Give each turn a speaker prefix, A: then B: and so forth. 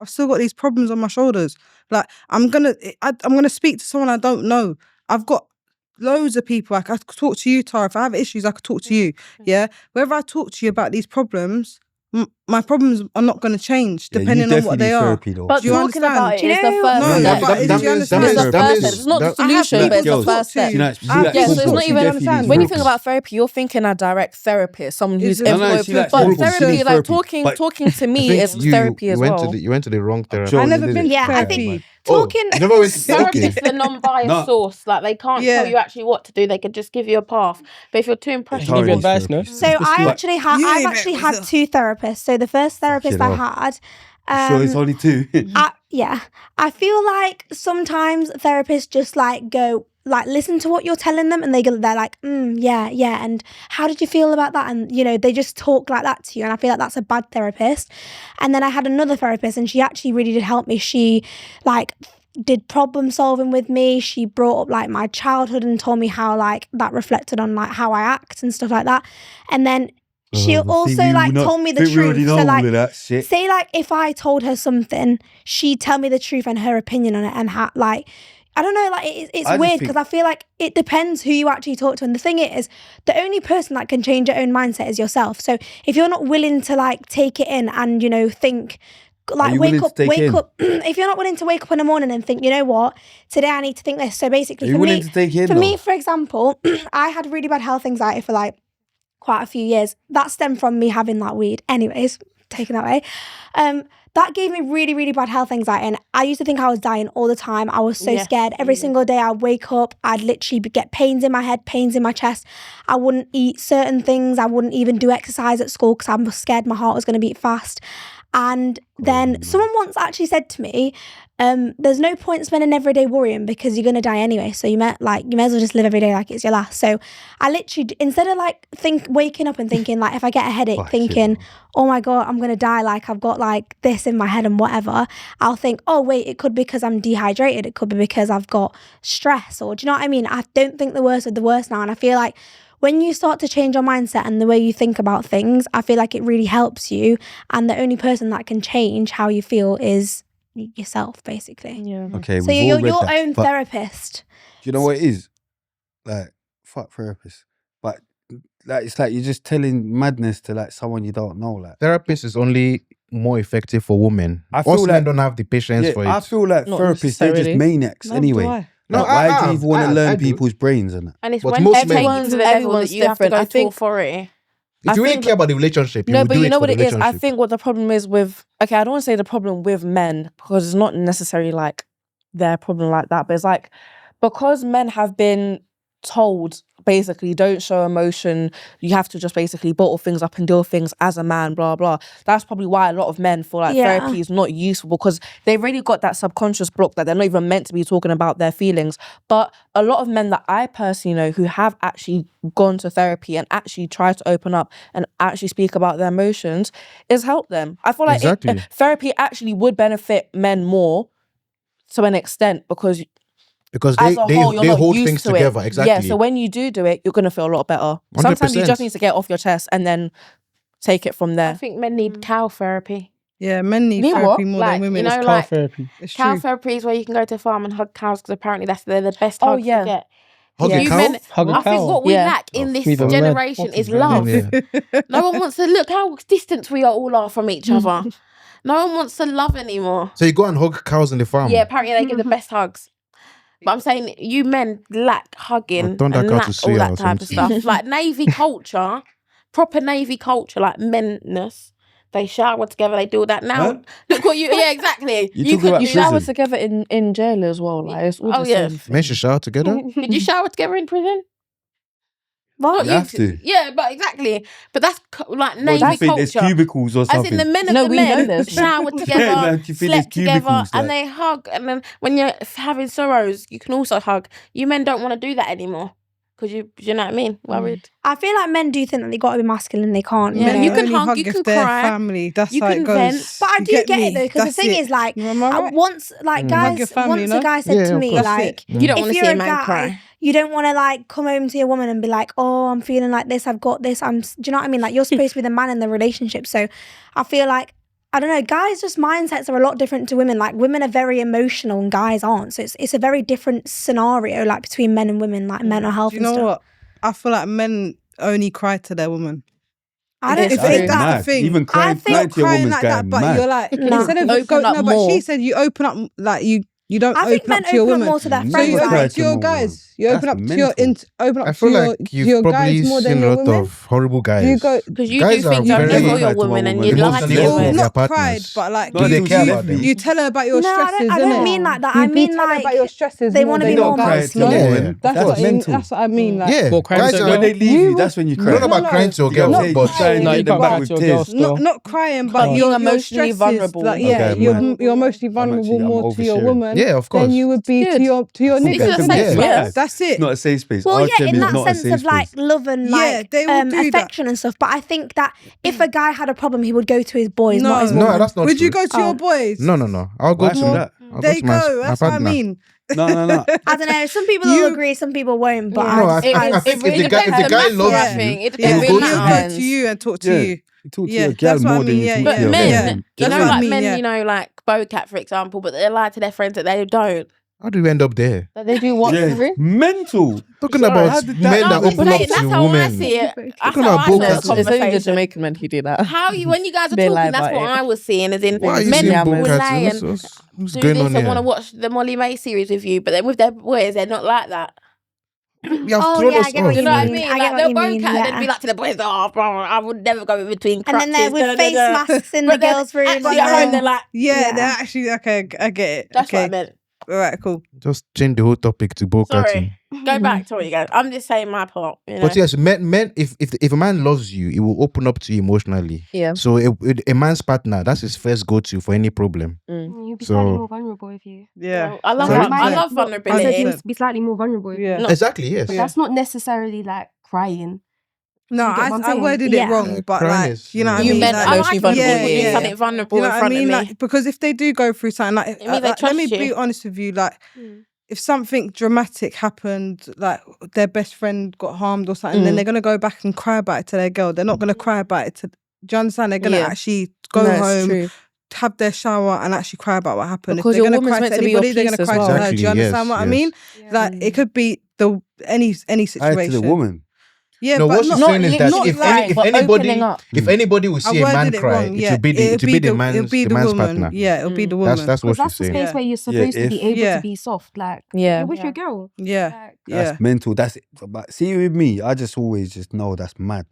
A: I've still got these problems on my shoulders. Like, I'm gonna speak to someone I don't know. I've got loads of people. I could talk to you, Tara. If I have issues, I could talk to you. Yeah. Whenever I talk to you about these problems, my problems are not going to change depending on what they are.
B: But talking about it is the first step. It's not the solution, but it's the first step. So it's not even, when you think about therapy, you're thinking a direct therapist, someone who's employed. But therapy, like talking to me is therapy as well.
C: You went to the wrong therapist.
A: I've never been to therapy.
D: I think talking...
C: You never went to
D: therapy is the non-biased source. Like, they can't tell you actually what to do. They could just give you a path. But if you're too impressionable...
E: So I've actually had 2 therapists. So the first therapist I had...
F: so it's only 2?
E: I feel like sometimes therapists just like go... like listen to what you're telling them and they're like, yeah, and how did you feel about that? And you know, they just talk like that to you, and I feel like that's a bad therapist. And then I had another therapist, and she actually really did help me. She like did problem solving with me. She brought up like my childhood and told me how like that reflected on like how I act and stuff like that. And then she also told me the truth. So like, say like if I told her something, she'd tell me the truth and her opinion on it, and how like, I don't know, like it's weird because I feel like it depends who you actually talk to. And the thing is, the only person that can change your own mindset is yourself. So if you're not willing to like take it in and, you know, think, like wake up if you're not willing to wake up in the morning and think, you know what, today I need to think this. So basically for me, for example, I had really bad health anxiety for like quite a few years. That stemmed from me having that weed. Anyways, taking that away. That gave me really, really bad health anxiety. And I used to think I was dying all the time. I was so scared. Every single day I'd wake up, I'd literally get pains in my head, pains in my chest. I wouldn't eat certain things. I wouldn't even do exercise at school because I was scared my heart was going to beat fast. And then someone once actually said to me, there's no point spending every day worrying because you're going to die anyway. So you may as well just live every day like it's your last. So I literally, instead of like waking up and thinking like, if I get a headache, oh my God, I'm going to die. Like I've got like this in my head and whatever. I'll think, oh wait, it could be because I'm dehydrated. It could be because I've got stress, or do you know what I mean? I don't think the worst of the worst now. And I feel like when you start to change your mindset and the way you think about things, I feel like it really helps you. And the only person that can change how you feel is yourself, basically.
F: Yeah. Okay.
E: So you're your own therapist.
F: Do you know what it is? Like, fuck therapists. But like, it's like you're just telling madness to like someone you don't know. Like,
C: therapist is only more effective for women. I feel men don't have the patience for it.
F: I feel like therapists, they're just maniacs anyway.
C: No,
F: why do you even want to learn people's brains and that?
D: And it's when everyone's to the level that you have to go to authority.
C: If you really care about the relationship, you
B: but you know what it is? I think what the problem is with, okay, I don't want to say the problem with men because it's not necessarily like their problem like that, but it's like because men have been told basically don't show emotion, you have to just basically bottle things up and deal things as a man, blah blah. That's probably why a lot of men feel like therapy is not useful, because they've really got that subconscious block that they're not even meant to be talking about their feelings. But a lot of men that I personally know who have actually gone to therapy and actually tried to open up and actually speak about their emotions, is help them. I feel like therapy actually would benefit men more to an extent because they hold things together. Exactly. Yeah, so when you do it, you're going to feel a lot better. 100%. Sometimes you just need to get off your chest and then take it from there.
D: I think men need cow therapy.
A: Yeah, men need therapy more than women.
D: You know,
A: cow therapy.
D: Cow therapy is where you can go to a farm and hug cows because apparently they're the best hugs to get.
C: Hug a cow?
D: I think what we lack in this generation is love. No one wants to look how distant we all are from each other. No one wants to love anymore.
C: So you go and hug cows in the farm?
D: Yeah, apparently they give the best hugs. But I'm saying you men lack hugging and lack all that type of stuff. Like Navy culture, proper Navy culture, like menness. They shower together, they do all that. Now, look what you... Yeah, exactly.
B: You shower together in jail as well. Like, it's all the same.
C: Men should shower together?
D: Did you shower together in prison?
F: Well, you have to.
D: Yeah, but exactly. But that's like Navy culture.
F: There's cubicles or something.
D: As in the men of the men shower together, slept together, and they hug. And then when you're having sorrows, you can also hug. You men don't want to do that anymore. Because you know what I mean? Worried.
E: I feel like men do think that they got to be masculine. They can't.
A: Yeah,
E: you
D: can hug, you can cry.
A: Family. That's
D: you
A: how
D: can
A: it goes.
D: Vent.
E: But I do get it though, because the thing is, like, once a guy said to me, like,
D: you don't want to see a man cry.
E: You don't want to like come home to your woman and be like, oh, I'm feeling like this, I've got this. Do you know what I mean? Like, you're supposed to be the man in the relationship. So I feel like I don't know, guys just mindsets are a lot different to women. Like women are very emotional and guys aren't. So it's a very different scenario like between men and women, like mental health
A: Do you
E: and
A: know
E: stuff.
A: what? I feel like men only cry to their woman.
E: I don't
B: It's
E: think
A: that's
E: that.
A: the thing.
F: Even crying,
E: think
F: crying to your
A: Crying
F: woman's
A: like
F: guy
A: that, but
F: mad.
A: you're like
E: No.
A: instead of
B: Open up
A: but
B: more.
A: she said you open up like you don't
E: I think
A: open up
E: men
A: to your
E: open up
A: woman.
E: more to their
F: So
A: So
E: friends.
A: you
F: Never
A: open
F: cry
A: up
F: to
A: to your
F: no
A: guys. You
F: woman.
A: open up
F: That's
A: to your
F: mental.
A: open
C: I
A: up
C: feel
A: to
C: like you've
A: your
C: probably
A: guys more than
C: seen a
A: your
C: lot
A: women.
C: of horrible guys.
A: You go
D: Because you
C: Guys
D: do
C: are
D: things over
C: very
D: for your
F: Cry to my
D: woman and
F: woman.
D: you lie to
C: Emotionally
D: your
C: open
A: well,
C: with
D: woman.
C: their
A: not cried,
C: partners.
A: but like
F: No,
C: Do they
F: until
C: care
F: she
C: about
F: left
C: them?
F: me.
A: you tell her about your
E: No,
A: stresses,
E: I don't
A: innit?
E: mean like that.
A: You
E: I mean
A: tell her
E: like
A: about your stresses.
E: they
A: more
E: wanna
A: than
E: be
A: your
E: more
F: Cry
A: guys.
F: to your
C: Yeah.
F: woman.
A: That's
F: That's
A: what
F: mental.
A: that's what I mean. Like
C: Yeah,
G: Well, crying
C: guys
G: to a
C: are.
G: girl?
F: When they leave
A: You
F: you, that's when you
C: Not
F: cry.
A: No,
C: about
A: no.
C: crying to a
F: You
C: girl,
F: gotta
C: but
F: try and
G: No, you
F: get them
G: can't
F: back
G: cry
F: with
G: to your
F: tears.
G: girl still.
A: not crying, but
B: Being
A: your
B: emotionally
A: stresses,
B: vulnerable.
A: Like, yeah,
F: Okay,
A: you're
F: man.
A: you're emotionally vulnerable
F: I'm
A: more to your
F: oversharing.
A: woman
C: yeah, of course.
A: than you would be
B: Good.
A: to your
F: This
A: nigga.
D: is a safe
C: Yeah.
D: space.
A: That's
F: It's
A: it.
F: not a safe space.
E: well, yeah,
F: RTM
E: in
F: is
E: that
F: not a
E: sense
F: safe
E: of like
F: space.
E: love and
A: Yeah,
E: like
A: they will do that.
E: affection and stuff. But I think that if a guy had a problem, he would go to his boys,
A: No.
E: not his
C: No,
E: woman.
C: that's not
A: Would
C: true.
A: you go to your boys?
C: No. I'll go
F: Why
C: to
F: should that?
C: I'll
A: They
C: go to my
A: go. That's what I
C: partner.
A: mean.
F: No.
E: I don't know. Some people
A: You-
E: will agree, some people won't. But
B: Yeah.
C: No,
E: I
C: I
E: just-
C: think
B: it really
C: if the guy
B: depends.
C: loves
A: Yeah.
C: you,
D: It
C: he will
D: depends
C: go
D: on
C: to
A: He'll
C: you.
A: go
B: happens.
A: to you and talk to
F: Yeah.
A: you.
F: You talk to
A: Yeah,
F: your girl
A: that's what I
F: more than
A: mean,
F: you
A: yeah,
F: talk
D: But
F: to your
A: yeah.
D: men,
F: man.
D: you
A: That's
D: know,
A: what I
D: like
A: mean,
D: men,
A: yeah.
D: you know, like Bocat, for example, but they lie to their friends that they don't.
C: How do you end up there?
B: That they do what?
F: Yeah,
B: Sorry?
F: mental.
C: Talking
F: Sorry, how
C: about
F: did
C: men that
D: No,
C: open
D: but
C: up
D: that's
C: to
D: how I
C: women.
D: see it. That's
C: Talking
D: how
C: about
D: I see
C: both
D: the
C: cats.
B: It's only the
D: conversation.
B: Jamaican men who do that.
D: How you, when you guys are
B: They lie
D: talking, that's
B: about
D: what
B: it.
D: I was seeing, as in
C: Why are you
D: men
C: seeing
B: Yeah,
D: will
B: man.
C: both
D: lie
C: cats?
D: and
C: What's
D: do
C: going
D: this
C: on
D: and want to
C: here?
D: watch the Molly May series with you, but then with their boys, they're not like that.
C: You have
E: Oh,
C: thrown
E: yeah,
C: us
E: I get
C: off.
E: what
D: Do you know what I
E: mean.
D: mean?
E: I get
D: Like
E: what
D: they'll
E: you
D: Bocat
E: mean,
D: and then
E: yeah.
D: be like to the boys, "Oh, bro, I would never go in between
E: And
D: crutches."
E: then they're with face masks in the
D: But then
E: girls' room.
D: actually
E: and
D: at home,
E: then-
D: they're like,
A: Yeah,
E: Yeah.
A: they're actually okay. I get it.
D: "That's
A: okay.
D: what I meant."
A: All right, cool.
C: Just change the whole topic to both cats.
D: Sorry, go back to what you guys. I'm just saying my part. You know?
C: But yes, men, if a man loves you, he will open up to you emotionally.
B: Yeah.
C: So a man's partner, that's his first go-to for any problem.
H: You'd be
C: So-
H: slightly more vulnerable if you.
A: Yeah.
D: I love,
A: Sorry?
D: I love
H: I said
D: vulnerability.
H: you'd be slightly more vulnerable if
A: Yeah.
H: you.
C: Exactly, yes.
H: But that's not necessarily like crying.
A: No,
H: You get what I'm
A: I
H: saying?
A: worded
E: Yeah.
A: it wrong, but
C: Crying
A: like,
C: is-
A: you know what I
B: You
A: mean?
B: meant
A: Like,
D: I
B: emotionally
D: like when
B: vulnerable.
D: people do
A: yeah.
D: something vulnerable
A: you know
D: in
A: what I
D: front
A: mean?
D: of me.
A: Like, because if they do go through something, like,
D: It means they
A: let me
D: trust
A: be
D: you.
A: honest with you, like, if something dramatic happened, like their best friend got harmed or something, then they're gonna go back and cry about it to their girl. They're not gonna cry about it to. Do you understand? They're gonna
B: Yeah.
A: actually go
B: No, it's
A: home,
B: true.
A: have their shower, and actually cry about what happened.
B: Because
A: if
B: your
A: they're gonna
B: woman's
A: cry
B: meant
A: to
B: to be your
A: anybody, they're gonna
B: peace as
A: cry
B: well.
A: to her. Do
C: Exactly,
A: you understand
C: yes,
A: what I
C: yes.
A: mean? Like it could be any
F: I
A: situation.
F: to the woman.
A: Yeah,
C: No,
A: but
C: what she's
A: not,
C: saying is that
A: not
C: if
A: like,
B: opening up.
C: anybody will see
A: I
C: a man
A: worded it
C: cry,
A: wrong.
C: it
A: Yeah,
C: should be the man's
A: it'll be the
C: man's
A: woman.
C: partner.
A: Yeah, it'll be the woman.
C: That's what
H: Because that's
C: she's
H: the
C: saying.
H: space
A: Yeah.
H: where you're supposed to be
F: if-
H: able
A: Yeah.
H: to be soft. Like,
B: Yeah.
H: you're with your girl.
A: Yeah,
H: Like,
A: yeah.
F: That's mental. That's but see with me, I just always just know that's mad.